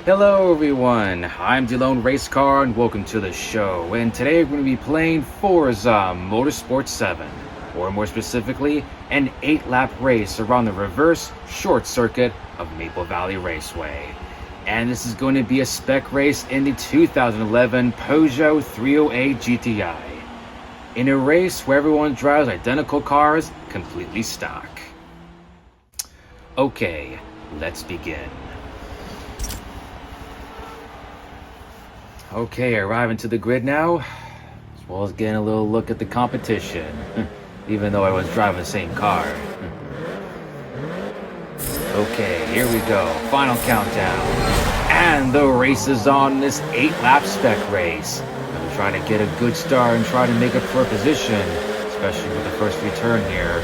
Hello everyone, I'm AloneRacecar and welcome to the show. And today we're going to be playing Forza Motorsport 7, or more specifically, an 8-lap race around the reverse short circuit of Maple Valley Raceway. And this is going to be a spec race in the 2011 Peugeot 308 GTI. In a race where everyone drives identical cars, completely stock. Okay, let's begin. Okay, arriving to the grid now, as well as getting a little look at the competition, even though I was driving the same car. Okay, here we go, final countdown, and the race is on this 8-lap spec race. I'm trying to get a good start and try to make up for a position, especially with the first return here.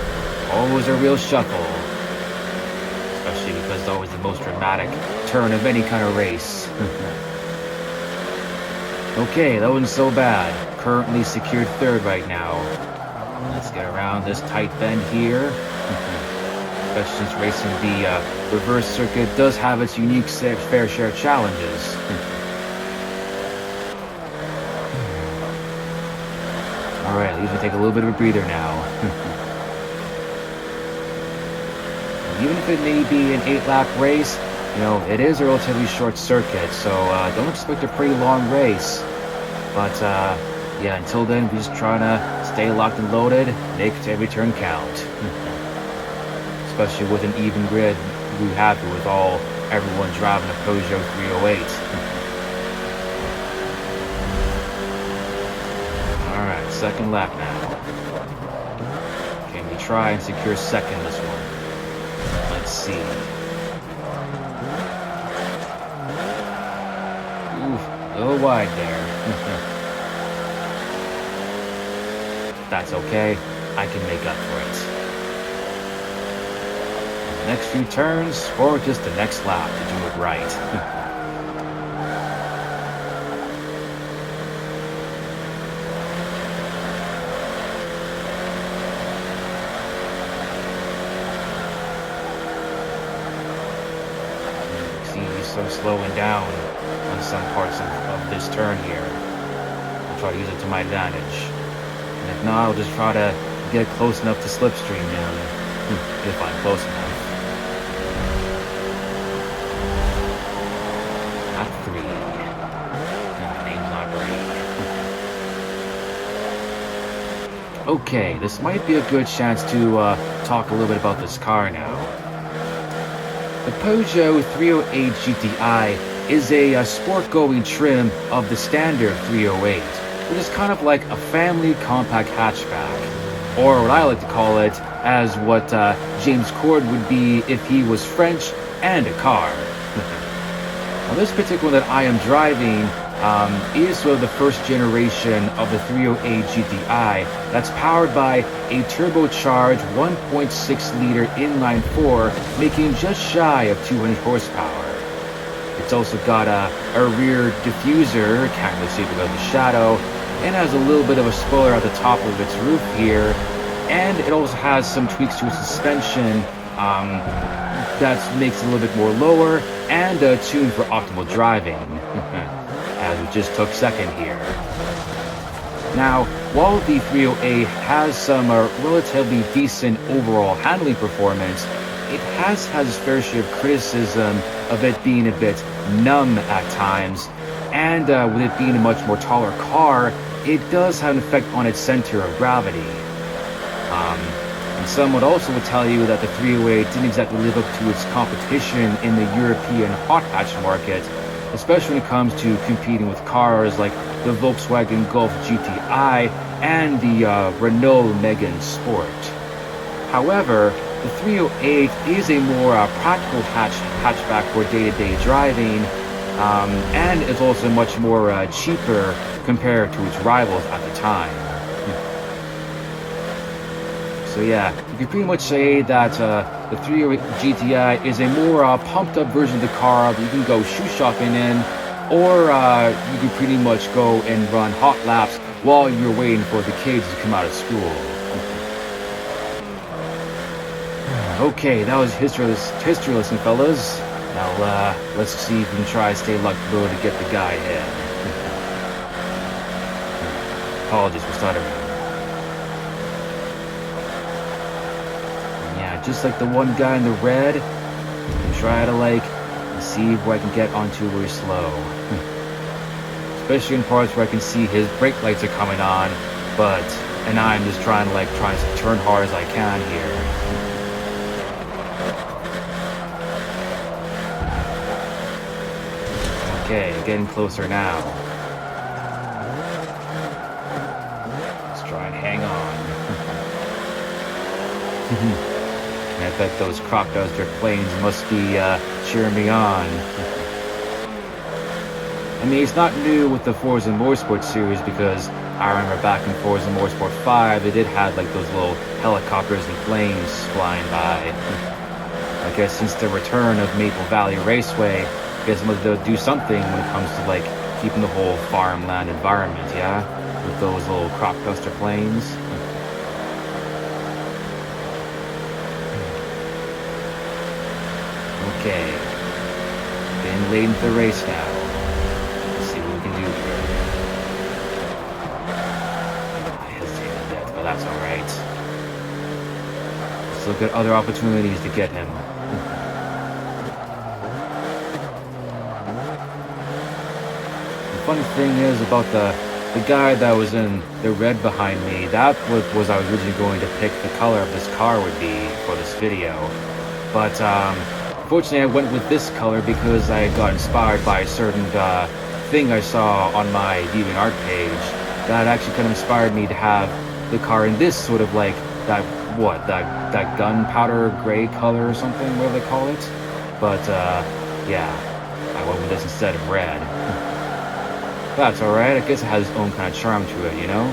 Always a real shuffle, especially because it's always the most dramatic turn of any kind of race. Okay, that wasn't so bad. Currently secured third right now. Let's get around this tight bend here. Especially since racing the reverse circuit does have its unique fair share of challenges. Alright, leaves me take a little bit of a breather now. Even if it may be an 8-lap race, you know, it is a relatively short circuit, so don't expect a pretty long race. But yeah, until then, we're just trying to stay locked and loaded, make every turn count. Especially with an even grid, we're happy with everyone driving a Peugeot 308. Alright, second lap now. Can we try and secure second this one? Let's see. A little wide there. That's okay. I can make up for it. The next few turns, or just the next lap to do it right. See, he's so slowing down on some parts of this turn here. I'll try to use it to my advantage. And if not, I'll just try to get close enough to slipstream him, if I'm close enough. Lap 3. Name's not great. Okay, this might be a good chance to talk a little bit about this car now. The Peugeot 308 GTI is a sport-going trim of the standard 308, which is kind of like a family compact hatchback, or what I like to call it as what James Corden would be if he was French and a car. Now this particular one that I am driving is sort of the first generation of the 308 GTI that's powered by a turbocharged 1.6-liter inline-4, making just shy of 200 horsepower. It's also got a rear diffuser, can't really see it because of the shadow, and has a little bit of a spoiler at the top of its roof here. And it also has some tweaks to its suspension that makes it a little bit more lower and tuned for optimal driving, as we just took second here. Now, while the 308 has some relatively decent overall handling performance, it has had its fair share of criticism of it being a bit numb at times, and with it being a much more taller car, it does have an effect on its center of gravity. And some would also tell you that the 308 didn't exactly live up to its competition in the European hot hatch market, especially when it comes to competing with cars like the Volkswagen Golf GTI and the Renault Megane Sport. However, the 308 is a more practical hatchback for day-to-day driving, and it's also much more cheaper compared to its rivals at the time. So yeah, you can pretty much say that the 308 GTI is a more pumped-up version of the car that you can go shoe shopping in, or you can pretty much go and run hot laps while you're waiting for the kids to come out of school. Okay, that was history lesson, fellas. Now, let's see if we can try to stay lucky to get the guy ahead. Apologies for stuttering. Yeah, just like the one guy in the red, try to see where I can get onto really slow. Especially in parts where I can see his brake lights are coming on, and I'm just trying to turn hard as I can here. Okay, getting closer now. Let's try and hang on. I bet those crocodiles, their planes must be cheering me on. I mean, it's not new with the Forza Motorsport series, because I remember back in Forza Motorsport 5, they did have those little helicopters and planes flying by. I guess since the return of Maple Valley Raceway, I guess they'll do something when it comes to keeping the whole farmland environment, yeah? With those little crop duster planes. Okay. Getting late into the race now. Let's see what we can do here. I hesitated a bit, but that's alright. Let's look at other opportunities to get him. The funny thing is about the guy that was in the red behind me, that was I was originally going to pick the color of this car would be for this video. But fortunately I went with this color because I got inspired by a certain thing I saw on my DeviantArt page that actually kind of inspired me to have the car in this sort of that gunpowder gray color or something, whatever they call it. But yeah, I went with this instead of red. That's alright, I guess it has its own kind of charm to it, you know?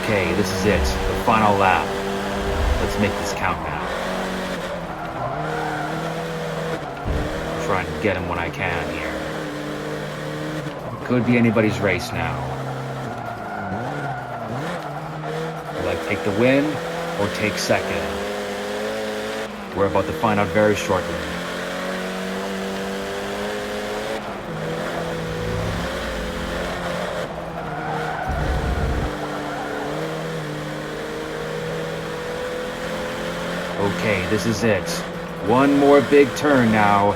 Okay, this is it, the final lap. Let's make this count now. I'm trying to get him when I can here. Could be anybody's race now. Will I take the win or take second? We're about to find out very shortly. Okay, this is it. One more big turn now.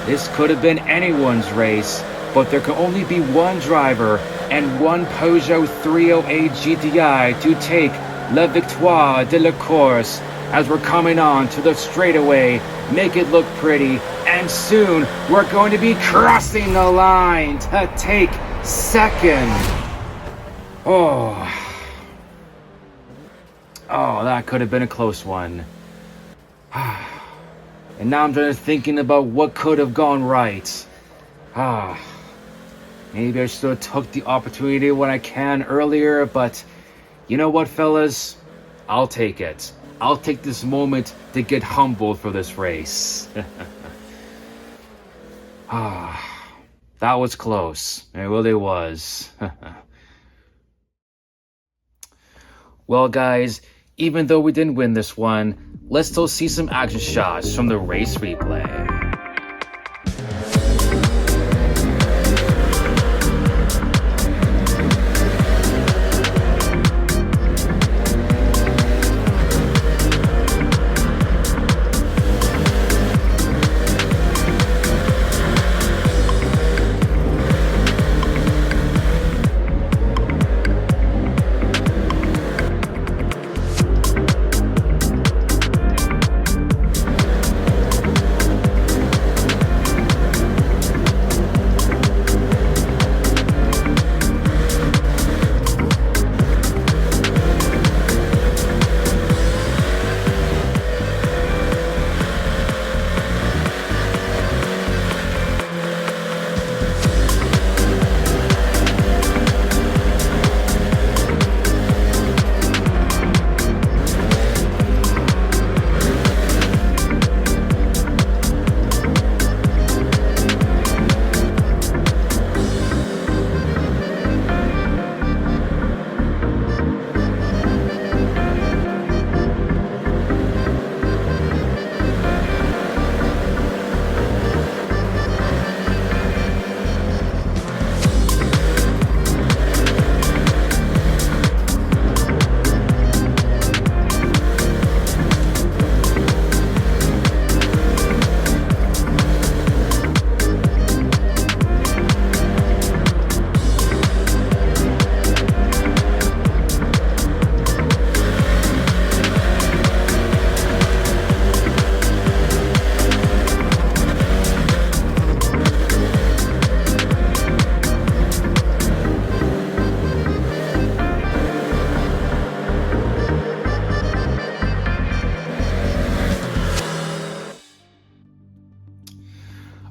This could have been anyone's race, but there can only be one driver and one Peugeot 308 GTI to take La Victoire de la Course as we're coming on to the straightaway, make it look pretty, and soon we're going to be crossing the line to take second. Oh, that could have been a close one. And now I'm just thinking about what could have gone right. Maybe I should have took the opportunity when I can earlier, but you know what, fellas? I'll take it. I'll take this moment to get humbled for this race. That was close. It really was. Well, guys, even though we didn't win this one, let's still see some action shots from the race replay.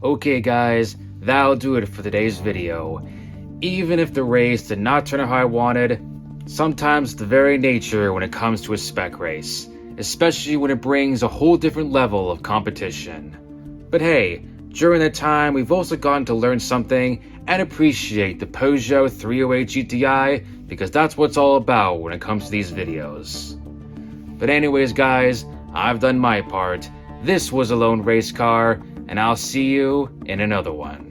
Okay guys, that'll do it for today's video. Even if the race did not turn out how I wanted, sometimes it's the very nature when it comes to a spec race, especially when it brings a whole different level of competition. But hey, during that time we've also gotten to learn something and appreciate the Peugeot 308 GTI, because that's what it's all about when it comes to these videos. But anyways guys, I've done my part. This was AloneRacecar, and I'll see you in another one.